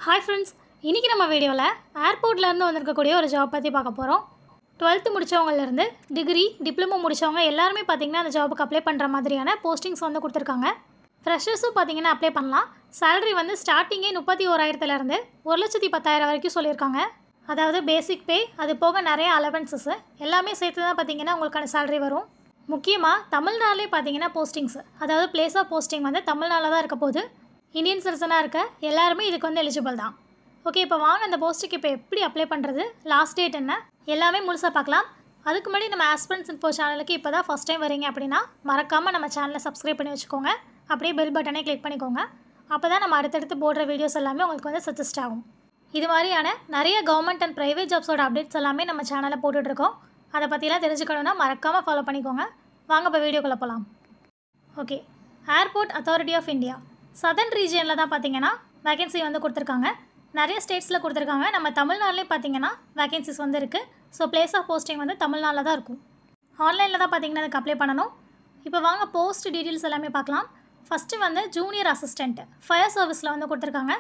Hi friends, இன்றைக்கி நம்ம வீடியோவில் ஏர்போர்ட்லேருந்து வந்திருக்கக்கூடிய ஒரு ஜாப் பற்றி பார்க்க போகிறோம். 12th முடித்தவங்கலேருந்து டிகிரி டிப்ளமோ முடித்தவங்க எல்லாருமே பார்த்திங்கன்னா அந்த ஜாபுக்கு அப்ளை பண்ணுற மாதிரியான போஸ்டிங்ஸ் வந்து கொடுத்துருக்காங்க. ஃப்ரெஷர்ஸும் பார்த்திங்கன்னா அப்ளை பண்ணலாம். சேலரி வந்து ஸ்டார்டிங்கே 31,000லேருந்து 1,10,000 வரைக்கும் சொல்லியிருக்காங்க. அதாவது பேசிக் பே, அது போக நிறைய அலவன்சஸ்ஸு எல்லாமே சேர்த்து தான் பார்த்திங்கன்னா உங்களுக்கான சேலரி வரும். முக்கியமாக தமிழ்நாட்டிலே பார்த்திங்கன்னா போஸ்டிங்ஸ், அதாவது பிளேஸ் ஆஃப் போஸ்டிங் வந்து தமிழ்நாட்டில் தான் இருக்க போகுது. இந்தியன் சிட்டிசனாக இருக்க எல்லாருமே இதுக்கு வந்து எலிஜிபிள் தான். ஓகே, இப்போ வாங்க அந்த போஸ்ட்டுக்கு இப்போ எப்படி அப்ளை பண்ணுறது, லாஸ்ட் டேட் என்ன, எல்லாமே முழுசாக பார்க்கலாம். அதுக்கு முன்னாடி நம்ம ஆஸ்பிரண்ட்ஸ் இன்ஃபோ சேனலுக்கு இப்போ தான் ஃபஸ்ட் டைம் வரீங்க அப்படின்னா மறக்காமல் நம்ம சேனலை சப்ஸ்கிரைப் பண்ணி வச்சுக்கோங்க. அப்படியே பெல் பட்டனை கிளிக் பண்ணிக்கோங்க. அப்போ தான் நம்ம அடுத்தடுத்து போடுற வீடியோஸ் எல்லாமே உங்களுக்கு வந்து சஜஸ்ட் ஆகும். இது மாதிரியான நிறைய கவர்மெண்ட் அண்ட் ப்ரைவேட் ஜாப்ஸோட அப்டேட்ஸ் எல்லாமே நம்ம சேனலில் போட்டுட்ருக்கோம். அதை பற்றிலாம் தெரிஞ்சுக்கணுன்னா மறக்காமல் ஃபாலோ பண்ணிக்கோங்க. வாங்க இப்போ வீடியோக்குள்ளே போகலாம். Okay, airport authority of India southern ரீஜியனில் தான் பார்த்தீங்கன்னா வேகன்சி வந்து கொடுத்துருக்காங்க. நிறைய ஸ்டேட்ஸில் கொடுத்துருக்காங்க. நம்ம தமிழ்நாட்டிலே பார்த்தீங்கன்னா வேகன்சிஸ் வந்து இருக்குது. ஸோ பிளேஸ் ஆஃப் போஸ்டிங் வந்து தமிழ்நாட்டில் தான் இருக்கும். ஆன்லைனில் தான் பார்த்தீங்கன்னா அதுக்கு அப்ளை பண்ணணும். இப்போ வாங்க போஸ்ட் டீட்டெயில்ஸ் எல்லாமே பார்க்கலாம். ஃபஸ்ட்டு வந்து ஜூனியர் அசிஸ்டண்ட் ஃபயர் சர்வீஸில் வந்து கொடுத்துருக்காங்க.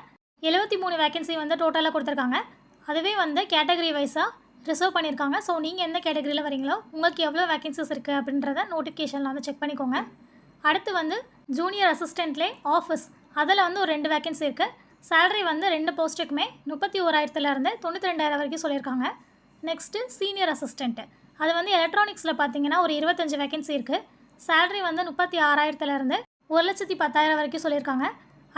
73 வேகன்சி வந்து டோட்டலாக கொடுத்துருக்காங்க. அதுவே வந்து கேட்டகரி வைஸாக ரிசர்வ் பண்ணியிருக்காங்க. ஸோ நீங்கள் எந்த கேட்டகரியில் வரீங்களோ உங்களுக்கு எவ்வளோ வேகன்சிஸ் இருக்குது அப்படின்றத நோட்டிஃபிகேஷனில் வந்து செக் பண்ணிக்கோங்க. அடுத்து வந்து ஜூனியர் அசிஸ்டண்ட்லே ஆஃபீஸ், அதில் வந்து ஒரு 2 வேகன்சி இருக்குது. சேலரி வந்து 2 போஸ்ட்டுக்குமே 31,000லேருந்து 92,000 வரைக்கும் சொல்லியிருக்காங்க. நெக்ஸ்ட்டு சீனியர் அசிஸ்டண்ட்டு, அது வந்து எலக்ட்ரானிக்ஸில் பார்த்தீங்கன்னா ஒரு 25 வேகன்சி இருக்குது. சேலரி வந்து 36,000லேருந்து 1,10,000 வரைக்கும் சொல்லியிருக்காங்க.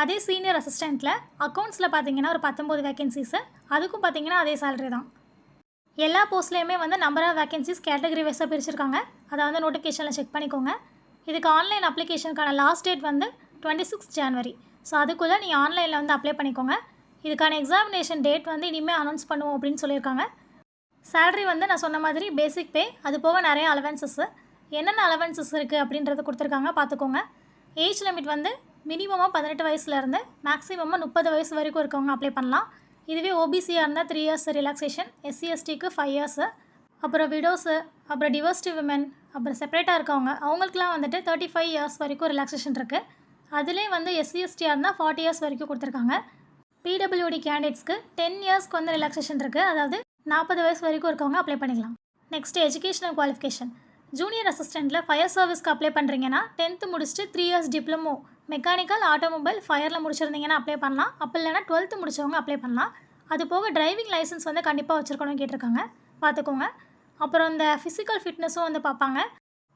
அதே சீனியர் அசிஸ்டண்ட்டில் அக்கௌண்ட்ஸில் பார்த்தீங்கன்னா ஒரு 19 வேகன்சிஸு, அதுக்கும் பார்த்தீங்கன்னா அதே சேலரி தான். எல்லா போஸ்ட்லேயுமே வந்து நம்பர் ஆஃப் வேகன்சிஸ் கேட்டகரி வைஸாக பிரிச்சிருக்காங்க. அதை வந்து நோட்டிஃபிகேஷனில் செக் பண்ணிக்கோங்க. இதுக்கு ஆன்லைன் அப்ளிகேஷனுக்கான லாஸ்ட் டேட் வந்து 26 ஜனவரி. ஸோ அதுக்குள்ளே நீங்கள் ஆன்லைனில் வந்து அப்ளை பண்ணிக்கோங்க. இதுக்கான எக்ஸாமினேஷன் டேட் வந்து இனிமேல் அனௌன்ஸ் பண்ணுவோம் அப்படின்னு சொல்லியிருக்காங்க. சேலரி வந்து நான் சொன்ன மாதிரி பேசிக் பே, அது போக நிறைய அலவன்சஸ்ஸு, என்னென்ன அலவன்சஸ் இருக்குது அப்படின்றது கொடுத்துருக்காங்க, பார்த்துக்கோங்க. ஏஜ் லிமிட் வந்து மினிமமாக 18 வயசுலேருந்து மேக்ஸிமமாக 30 வயசு வரைக்கும் இருக்கவங்க அப்ளை பண்ணலாம். இதுவே ஓபிசியாக இருந்தால் 3 இயர்ஸ் ரிலாக்ஸேஷன், எஸ்சிஎஸ்டிக்கு 5 இயர்ஸு, அப்புறம் விடோஸு, அப்புறம் டிவர்ஸ்டு விமன், அப்புறம் செப்பரேட்டாக இருக்கவங்க அவங்களுக்குலாம் வந்துட்டு 35 இயர்ஸ் வரைக்கும் ரிலாக்ஸேஷன் இருக்குது. அதிலே வந்து எஸ்சிஎஸ்டியாக இருந்தால் 40 இயர்ஸ் வரைக்கும் கொடுத்துருக்காங்க. பிடபிள்யூடி கேண்டிடேட்ஸ்க்கு 10 இயர்ஸ்க்கு வந்து ரிலாக்ஸேஷன் இருக்குது. அதாவது 40 வயசு வரைக்கும் இருக்கவங்க அப்ளை பண்ணிக்கலாம். நெக்ஸ்ட்டு எஜுகேஷனல் குவாலிஃபிகேஷன், ஜூனியர் அசிஸ்டண்ட்டில் ஃபயர் சர்வீஸ்க்கு அப்ளை பண்ணுறீங்கன்னா 10th முடிச்சுட்டு 3 இயர்ஸ் டிப்ளமோ மெக்கானிக்கல் ஆட்டோமொபைல் ஃபயரில் முடிச்சிருந்தீங்கன்னா அப்ளை பண்ணலாம். அப்போ இல்லைனா 12th முடித்தவங்க அப்ளை பண்ணலாம். அது போக டிரைவிங் லைசன்ஸ் வந்து கண்டிப்பாக வச்சுருக்கணும்னு கேட்டிருக்காங்க, பார்த்துக்கோங்க. அப்புறம் இந்த ஃபிசிக்கல் ஃபிட்னஸும் வந்து பார்ப்பாங்க.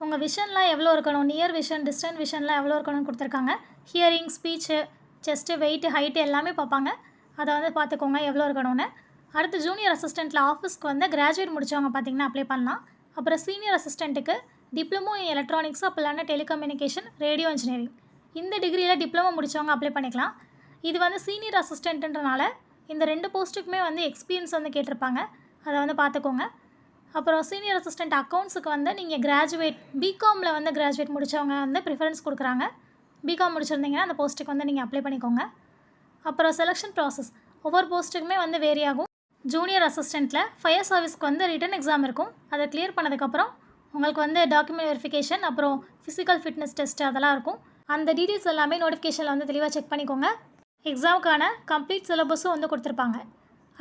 உங்கள் விஷன்லாம் எவ்வளோ இருக்கணும், நியர் விஷன் டிஸ்டன்ட் விஷன்லாம் எவ்வளோ இருக்கணும்னு கொடுத்துருக்காங்க. Hearing, speech, chest, weight, height எல்லாமே பார்ப்பாங்க. அதை வந்து பார்த்துக்கோங்க எவ்வளோ இருக்கணும்னு. அடுத்து ஜூனியர் அசிஸ்டண்ட்டில் ஆஃபீஸ்க்கு வந்து கிராஜுவேட் முடித்தவங்க பார்த்திங்கன்னா அப்ளை பண்ணலாம். அப்புறம் சீனியர் அசிஸ்டண்ட்டுக்கு டிப்ளமோ இன் எலக்ட்ரானிக்ஸ், அப்போ இல்லைனா டெலிகம்யூனிகேஷன், ரேடியோ இன்ஜினியரிங், இந்த டிகிரியில் டிப்ளமோ முடித்தவங்க அப்ளை பண்ணிக்கலாம். இது வந்து சீனியர் அசிஸ்டண்ட்டுன்றனால இந்த 2 போஸ்ட்டுக்குமே வந்து எக்ஸ்பீரியன்ஸ் வந்து கேட்டிருப்பாங்க, அதை வந்து பார்த்துக்கோங்க. அப்புறம் சீனியர் அசிஸ்டண்ட் அக்கௌண்ட்ஸுக்கு வந்து நீங்கள் கிராஜுவேட் பிகாமில் வந்து கிராஜுவேட் முடித்தவங்க வந்து ப்ரிஃபரன்ஸ் கொடுக்குறாங்க. பிகாம் முடிச்சிருந்தீங்கன்னா அந்த போஸ்ட்டுக்கு வந்து நீங்கள் அப்ளை பண்ணிக்கோங்க. அப்புறம் செலெக்ஷன் ப்ராசஸ் ஒவ்வொரு போஸ்ட்டுக்குமே வந்து வேரி ஆகும். ஜூனியர் அசிஸ்டண்ட்டில் ஃபயர் சர்வீஸ்க்கு வந்து ரிட்டன் எக்ஸாம் இருக்கும். அதை கிளியர் பண்ணதுக்கப்புறம் உங்களுக்கு வந்து டாக்குமெண்ட் வெரிஃபிகேஷன், அப்புறம் ஃபிசிக்கல் ஃபிட்னஸ் டெஸ்ட் அதெல்லாம் இருக்கும். அந்த டீட்டெயில்ஸ் எல்லாமே நோட்டிஃபிகேஷனில் வந்து தெளிவாக செக் பண்ணிக்கோங்க. எக்ஸாமுக்கான கம்ப்ளீட் சிலபஸும் வந்து கொடுத்துருப்பாங்க.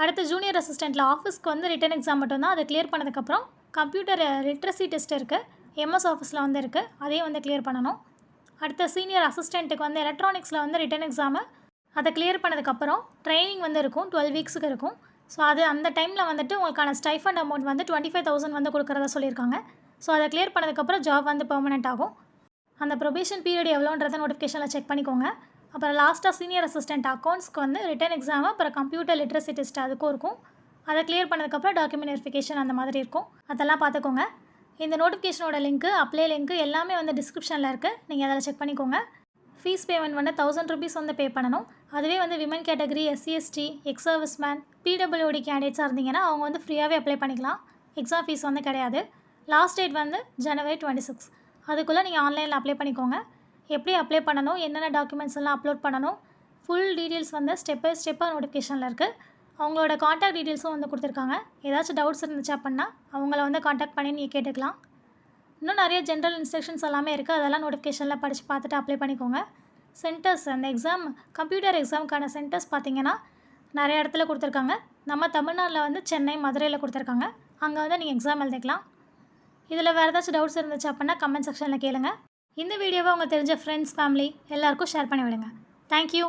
அடுத்து ஜூனியர் அசிஸ்டண்ட்டில் ஆஃபீஸ்க்கு வந்து ரிட்டன் எக்ஸாம் மட்டும்தான். அதை கிளியர் பண்ணதுக்கப்புறம் கம்ப்யூட்டர் லிட்ரஸி டெஸ்ட் இருக்குது, எம்எஸ் ஆஃபீஸில் வந்து இருக்குது, அதையும் வந்து கிளியர் பண்ணணும். அடுத்த சீனியர் அசிஸ்டண்ட்டுக்கு வந்து எலக்ட்ரானிக்ஸில் வந்து ரிட்டன் எக்ஸாமு, அதை கிளியர் பண்ணதுக்கப்புறம் ட்ரைனிங் வந்து இருக்கும், 12 வீக்ஸுக்கு இருக்கும். ஸோ அது அந்த டைமில் வந்துட்டு உங்களுக்கான ஸ்டைஃபண்ட் அமௌண்ட் வந்து 25,000 வந்து கொடுக்குறதா சொல்லியிருக்காங்க. ஸோ அதை கிளியர் பண்ணதுக்கப்புறம் ஜாப் வந்து பெர்மனெண்ட் ஆகும். அந்த ப்ரொபேஷன் பீரியட் எவ்வளோன்றதை நோட்டிஃபிகேஷனில் செக் பண்ணிக்கோங்க. அப்புறம் லாஸ்ட்டாக சீனியர் அசிஸ்டண்ட் அக்கௌண்ட்ஸ்க்கு வந்து ரிட்டன் எக்ஸாமு, அப்புறம் கம்ப்யூட்டர் லிட்ரஸி டெஸ்ட் அதுக்கும் இருக்கும். அதை கிளியர் பண்ணதுக்கப்புறம் டாக்குமெண்ட் வெரிஃபிகேஷன் அந்த மாதிரி இருக்கும். அதெல்லாம் பார்த்துக்கோங்க. இந்த நோட்டிஃபிகேஷனோட லிங்க்கு, அப்ளை லிங்க்கு எல்லாமே வந்து டிஸ்கிரிப்ஷனில் இருக்குது, நீங்கள் அதில் செக் பண்ணிக்கோங்க. ஃபீஸ் பேமெண்ட் வந்து 1000 ருபீஸ் வந்து பே பண்ணணும். அதுவே வந்து women category, SC ST, ex service man, PWD கேண்டிடேட்ஸாக இருந்தீங்கன்னா அவங்க வந்து ஃப்ரீயாகவே அப்ளை பண்ணிக்கலாம். எக்ஸாம் ஃபீஸ் வந்து கிடையாது. லாஸ்ட் டேட் வந்து ஜனவரி 26. அதுக்குள்ளே நீங்கள் ஆன்லைனில் அப்ளை பண்ணிக்கோங்க. எப்படி அப்ளை பண்ணணும், என்னென்ன டாக்குமெண்ட்ஸ் எல்லாம் அப்லோட் பண்ணணும், ஃபுல் டீட்டெயில்ஸ் வந்து ஸ்டெப் பை ஸ்டெப்பாக நோட்டிஃபிகேஷனில் இருக்குது. அவங்களோட காண்டாக்ட் டீட்டெயில்ஸும் வந்து கொடுத்துருக்காங்க. ஏதாச்சும் டவுட்ஸ் இருந்துச்சு அப்படின்னா அவங்கள வந்து காண்டாக்ட் பண்ணி நீங்கள் கேட்டுக்கலாம். இன்னும் நிறைய ஜென்ரல் இன்ஸ்ட்ரக்ஷன்ஸ் எல்லாமே இருக்குது, அதெல்லாம் நோட்டிஃபிகேஷனில் படித்து பார்த்துட்டு அப்ளை பண்ணிக்கோங்க. சென்டர்ஸ், அந்த எக்ஸாம் கம்ப்யூட்டர் எக்ஸாமுக்கான சென்டர்ஸ் பார்த்திங்கன்னா நிறைய இடத்துல கொடுத்துருக்காங்க. நம்ம தமிழ்நாட்டில் வந்து சென்னை, மதுரையில் கொடுத்துருக்காங்க. அங்கே வந்து நீங்கள் எக்ஸாம் எழுதிக்கலாம். இதில் வேறு ஏதாச்சும் டவுட்ஸ் இருந்துச்சு அப்படின்னா கமெண்ட் செக்ஷனில் கேளுங்க. இந்த வீடியோவை உங்கள் தெரிஞ்ச ஃப்ரெண்ட்ஸ், ஃபேமிலி எல்லாருக்கும் ஷேர் பண்ணி விடுங்க. தேங்க்யூ.